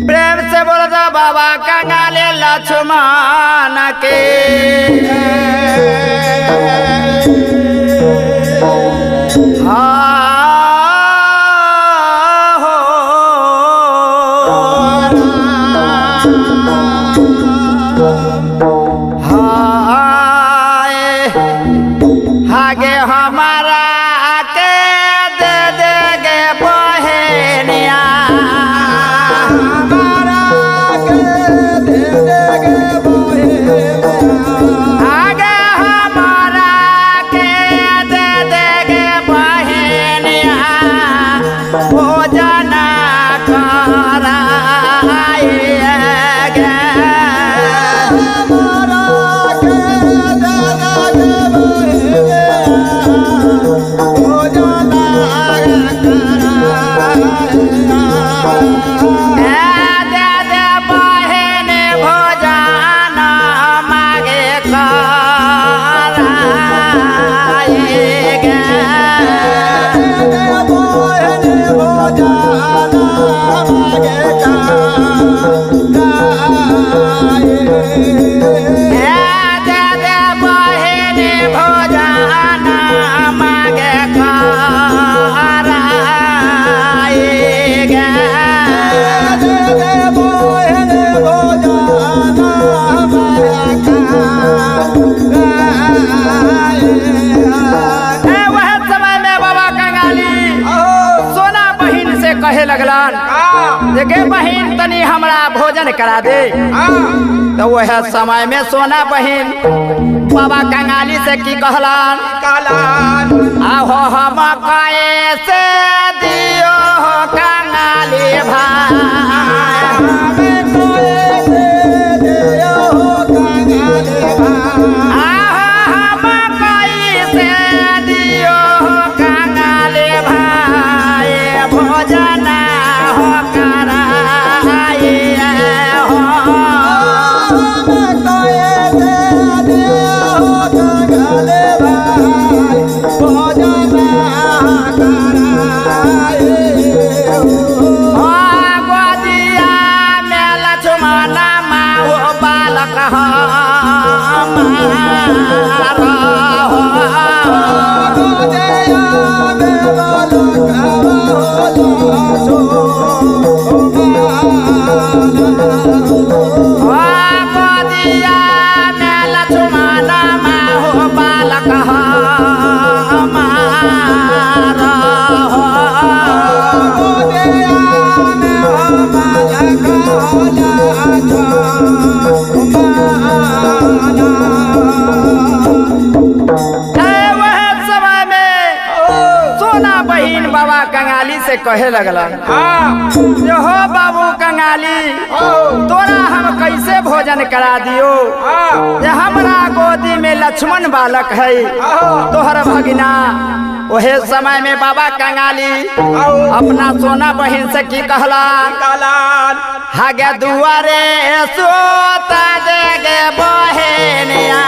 प्रेम से बोल दो बाबा कंगाली लक्ष्मण के आगे हमारा के दे देगे बहनिया हमारा के दे देगे बहनिया आगे हमारा के दे देगे बहनिया भोजन कराएगा हमारा के दे देगे कहे लगलान देखे बहिन तनी हमरा भोजन करा दे तो वह समय में सोना बहिन बाबा कंगाली से की कहलान आहो हम कैसे दियो कंगाली भाई से कहे लगला जो हो बाबू कंगाली तोरा हम कैसे भोजन करा दियो जे हमरा गोदी में लक्ष्मण बालक है तोहर भगिना वहे समय में बाबा कंगाली अपना सोना बहन से की कहला हागे दुआरे सोता देगे बहनिया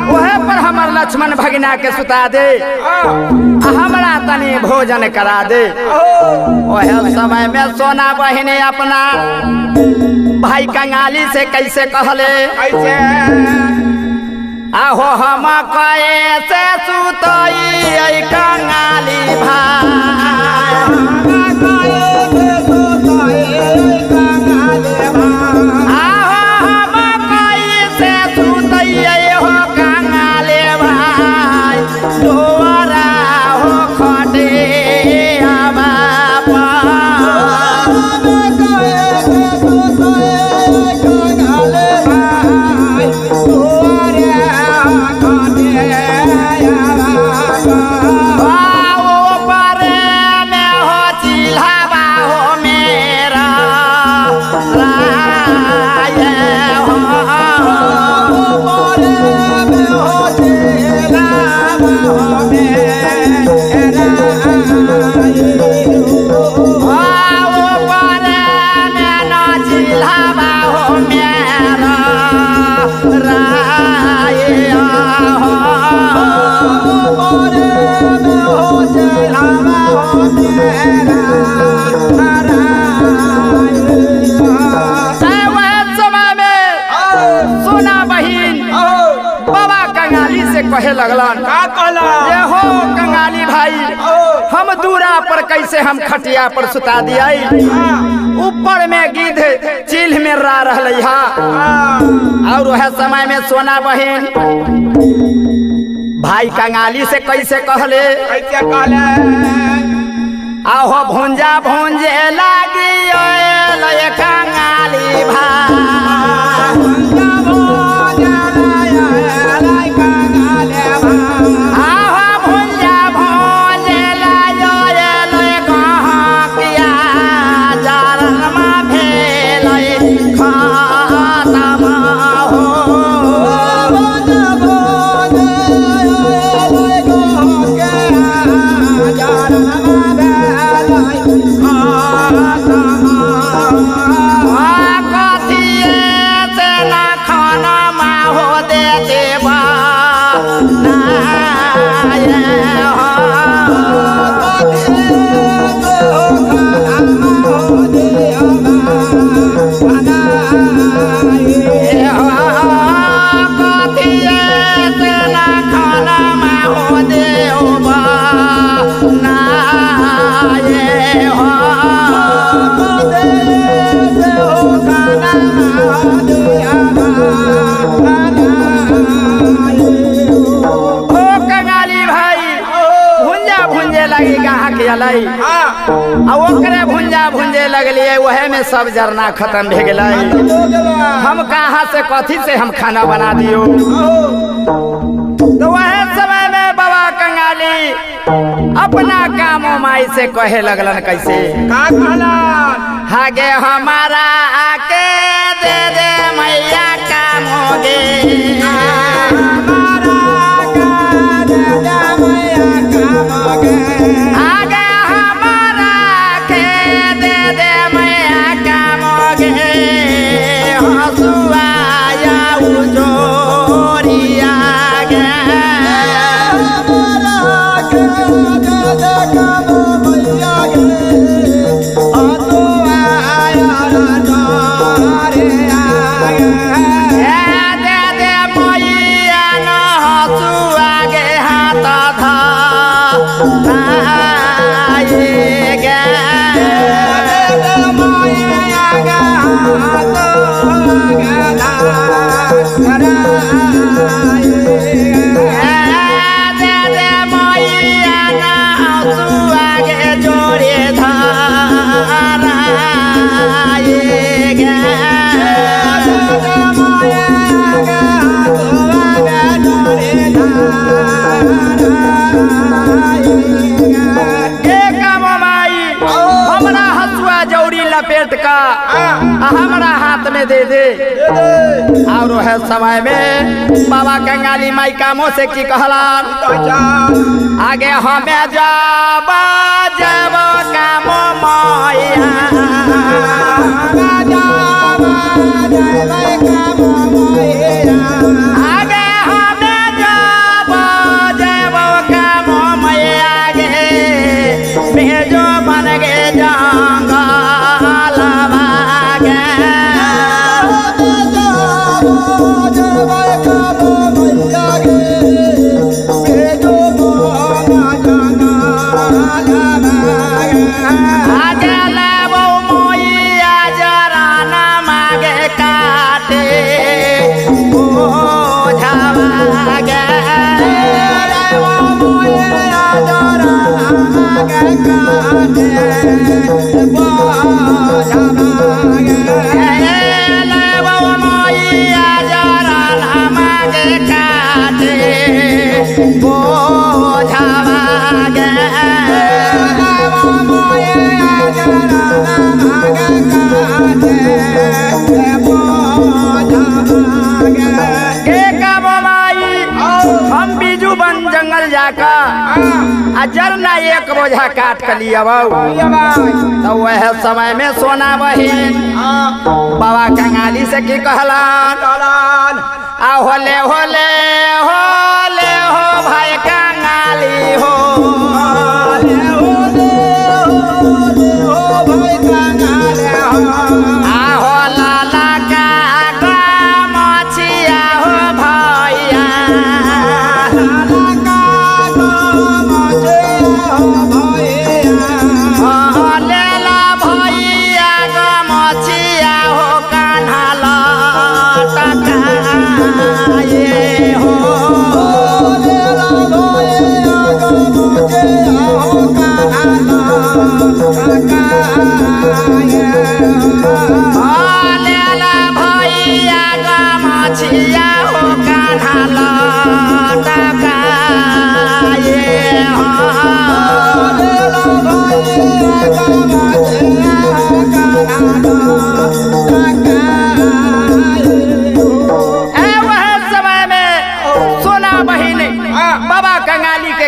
लक्ष्मण भगिना के सुता दे हमरा तनी भोजन करा दे। ओहे समय में सोना बहिनी अपना भाई कंगाली से कैसे कहले कैसे आहो हम कैसे सुतई कंगाली भाई आहो हम कैसे सुतई हो कंगाली भाई तोरा हो खटे कहे लगलन का कहला ये हो कंगाली भाई हम दूरा पर कैसे हम खटिया पर सुता दिया ऊपर में गिद्ध चील में रा रहलै हा और वह समय में सोना बहिन भाई कंगाली से कैसे कहले आहो भुंजा भुंजे लागी ओए कंगाली भाई ओकरे भुंजा भुंजे लगलिए वह में सब जरना खत्म भे गए हम कहाँ से कथी से हम खाना बना दियो तो वह समय में बाबा कंगाली अपना काम माई से कहे लगलन कैसे का कहला हागे हमारा आके दे दे मैया काम होगे पेट का हमारा हाथ में दे दे और है समय में बाबा कंगाली माई कामों से की कहला आगे हमें जब जब कामो माया आगे हमें जब जब कामो मैया गे भेजो बन गे जाऊंगा बोझा काट कर लिया तो वह समय में सोना बहिन बाबा कंगाली से की कहलान आ होले होले होले हो भाई कंगाली हो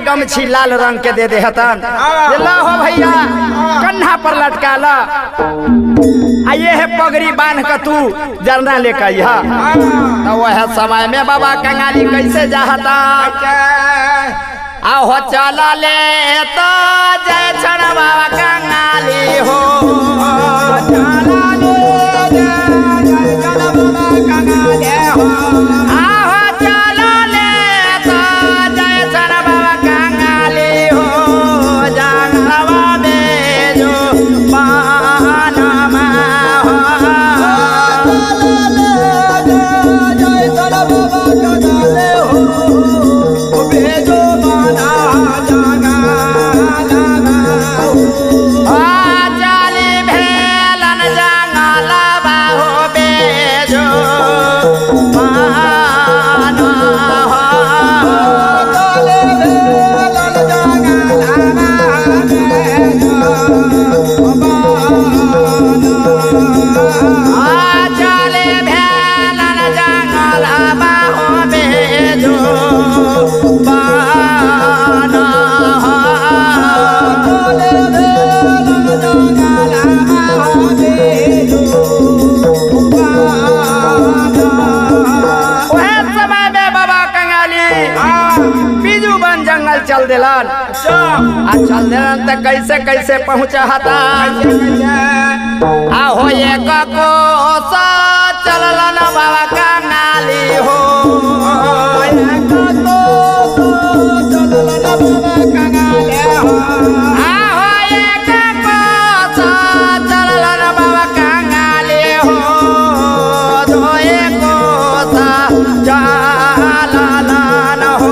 गमछी लाल रंग के दे दे हतन हो भैया कन्हा पर लटका ला ये है पगड़ी बांध कर तू जरना लेकर तो वह समय में बाबा कंगाली कैसे जाता आहो चला ले तो जय छड़ बाबा कंगाली हो चला ले जय छड़ बाबा कंगाली हो चल दिलन चल दिलन तो कैसे कैसे पहुँचा हता आहो एक कोसा चलन बाबा कंगाली हो आहो एक कोसा चलन बाबा कंगाली हो दो एक कोसा चलन हो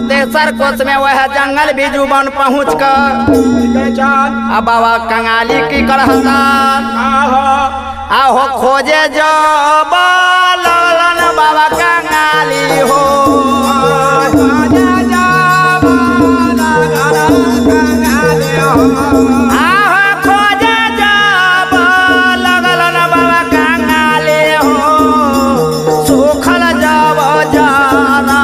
तेसर कोस में वह जंगल बिजू बन पहुँच कर बाबा कंगाली की करहता आहो खोजे जो बोलन बाबा कंगाली हो आहो खोजे जो बोलन बाबा कंगाली हो सुखल जब जाना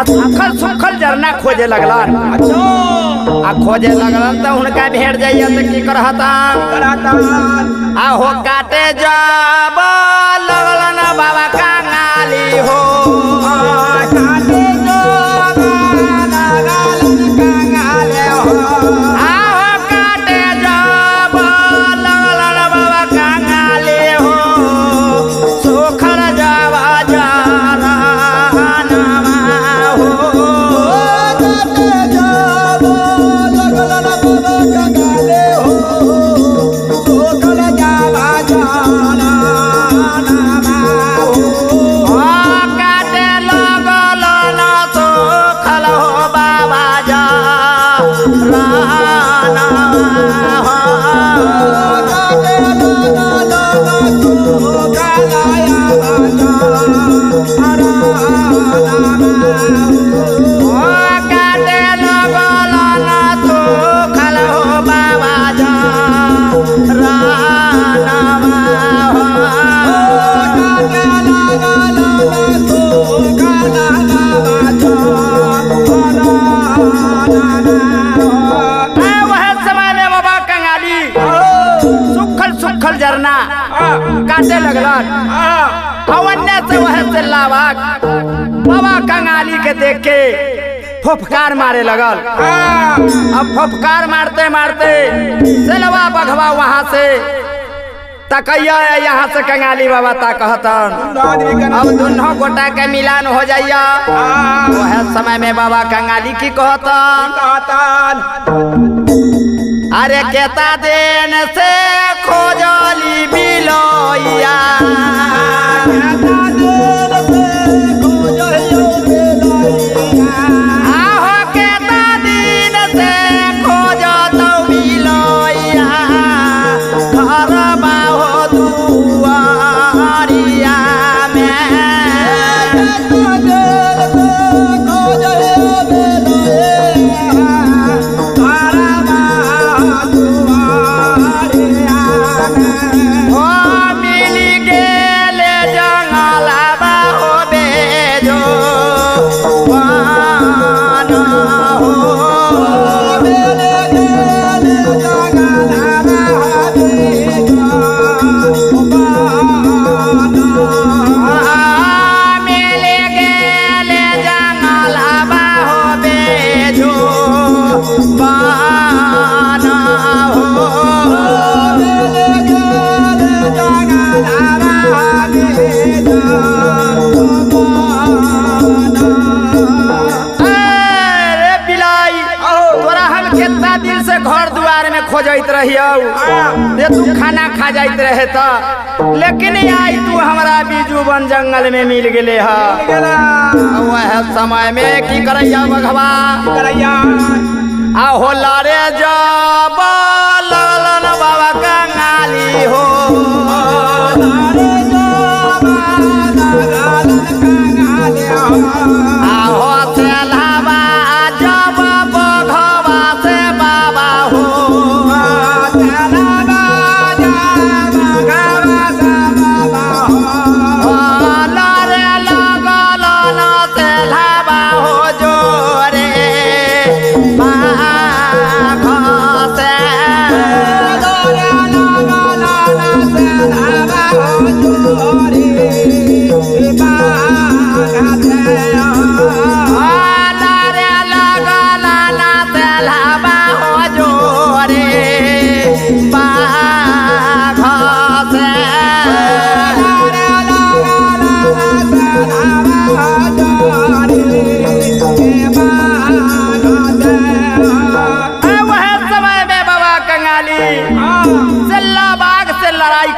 आ सुखल सुखल झरना खोजे लगलन। आ खोजे लगलन तो उनका भेड़ जाइए तो की करहता आहो काटे जब लगलन बाबा कंगाली हो काटे जब लगलन कंगाली हो आहो काटे जब लगलन बाबा कंगाली हो सुखल जब जरा झरना काटे लगलन। अवन्य से वह से लावाक बाबा कंगाली के देख के फुफकार मारे लगल। अब फुफकार मारते मारते सेलवा बघवा वहां से तकैया यहाँ से कंगाली बाबा ताकहतन अब दोनों गोटा के मिलान हो जाइया। वह समय में बाबा कंगाली की कहतन अरे केता दिन से खोजली बिलोइया आहो केता दिन से खोजत बिलोइया घर बाहो दुआरिया खोजत रहियो ये तू खाना खा जाइत रहे तो लेकिन आई तू हमारा बीजू बन जंगल में मिल गए वह समय में की करैया बघवा आहो लारे जब लगलन बाबा कंगाली हो आहो सेलावा जब बघवा से बाबा हो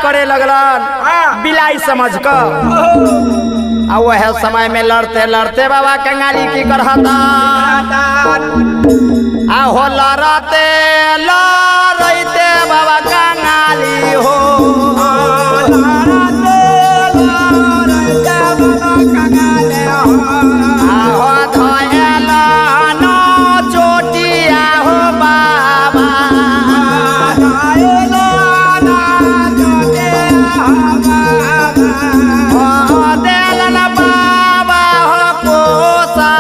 करे लगलन बिलाई समझ कर आ वह समय में लड़ते लड़ते बाबा कंगाली की करहता आहो लड़ते लड़ते बाबा कंगाली हो आहो धोएला नो चोटिया हो बाबा देलन बाबा हो कोसा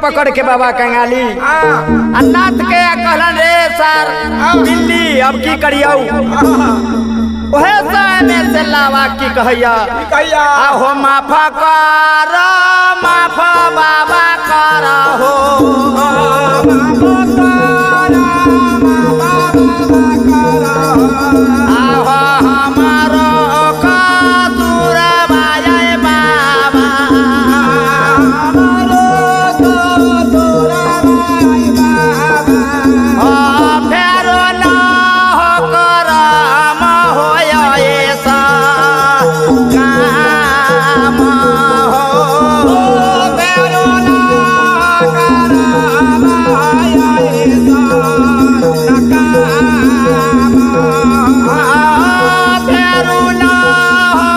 पकड़ के बाबा कंगाली अन्नाथ के कहलन रे सर बिल्ली अब की करियो ओहे समय में से लावा की कहैया आहो माफ कर माफ बाबा कर हो आहो हमारो कसूर बाजै बाबा हमारो कसूर बाजै बाबा ओ फेरो ना हो करम होय ऐसा काम हो फेरो ना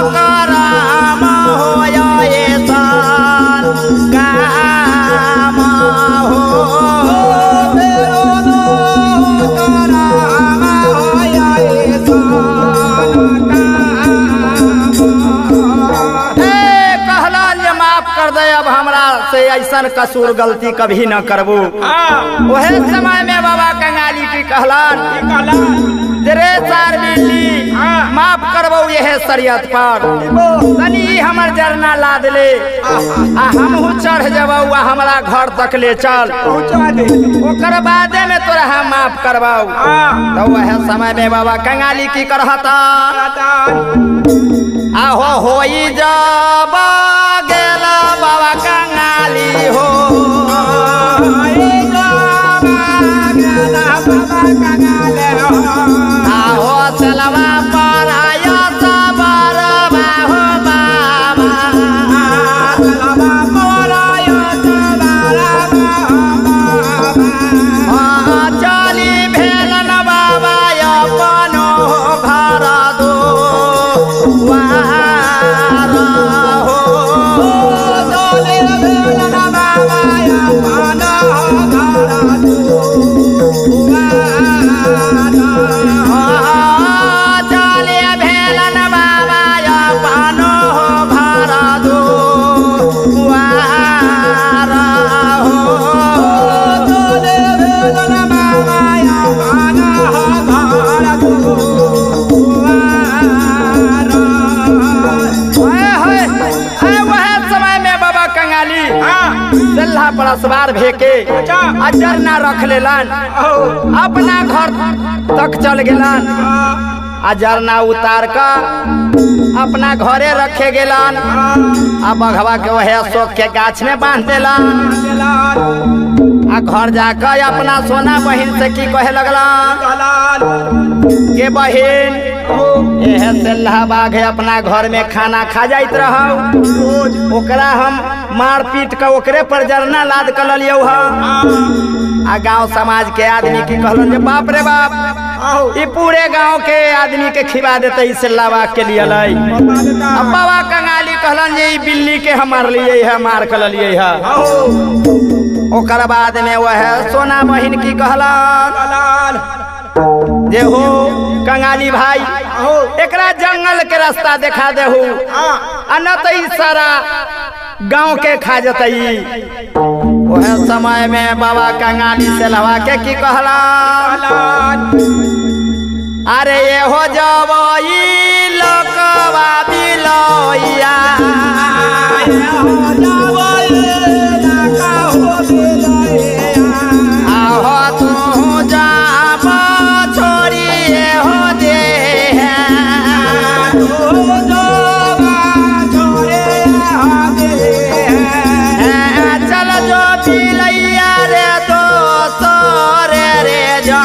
करम होय ऐसा ऐसा कसूर गलती कभी न करबू वही समय में बाबा कंगाली की कहलन रे सार बिल्ली माफ करबो यह शरीयत पर तनी हमर जरना लाद ले हमहू चढ़ जबौ हमरा घर तक ले चल ओकर बादे में तोरा हम माफ करबौ तो वह समय में बाबा कंगाली की करहता आहो होई जब गेला बाबा कंगाली हो आहो चलवा पर आया सबर बाहो बाबा चलवा पर आया सबर बाबा चली भेलन बाबा अपनो घर दो पर सवार भेके अजर ना रख लेलन अपना घर तक चल गेलन अजर ना उतार कर अपना घरे रखे गेलन आ बघवा के वह अशोक के गाछ में बांध देलन आ घर जाकर अपना सोना बहन से की कहे लगलन के बहन एह से बाघ अपना घर में खाना खा जाइत रहो ओकरा हम मार पीट के ओकरे पर जरना लाद कर लियो आ गांव समाज के आदमी की कहलन जे बाप रे बाप ये पूरे गांव के आदमी के खिला देते इसे लावा के लिए लाई अब बाबा कंगाली कहलन जे बिल्ली के हमार लिए है मार कर लिए है ओकर बाद में वह सोना बहन की कहलन जे हो कंगाली भाई एकरा जंगल के रास्ता देखा देहू न तो सारा गांव के खा जतई वह समय में बाबा कंगाली से लवा के की कहला अरे ये हो जाओ लोकवा बिलोया आहो तू जा छोड़ी हो दे चल जो पिलैया रे तो सोरे रे जा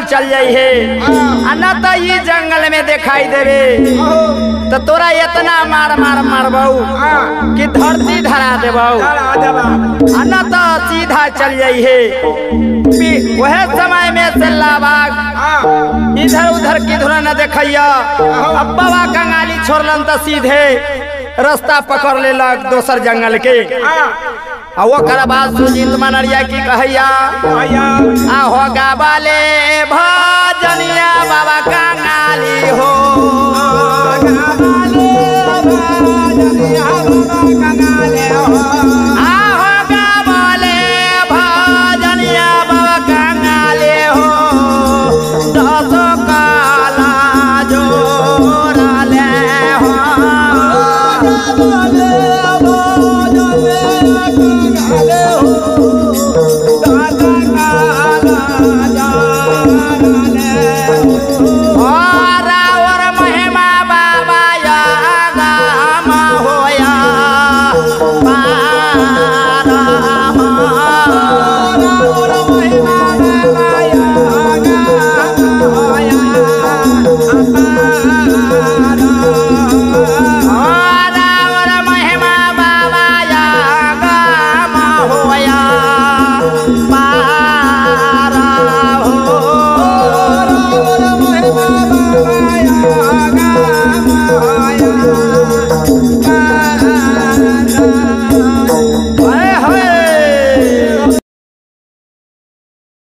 चल जाई है न तो ये जंगल में दिखाई देवे तो तोरा इतना मार मार मारबऊ कि धरती धरा देबऊ न तो सीधा चल जाइए। वह समय में से लाबाग इधर उधर किधर न देखैया। अब बाबा कंगाली छोड़लन तो सीधे रास्ता पकड़ लेलक दोसर जंगल के। वो कर बात सुजीत मनरिया की कहैया आहो गाबाले भजनिया बाबा कंगाली हो।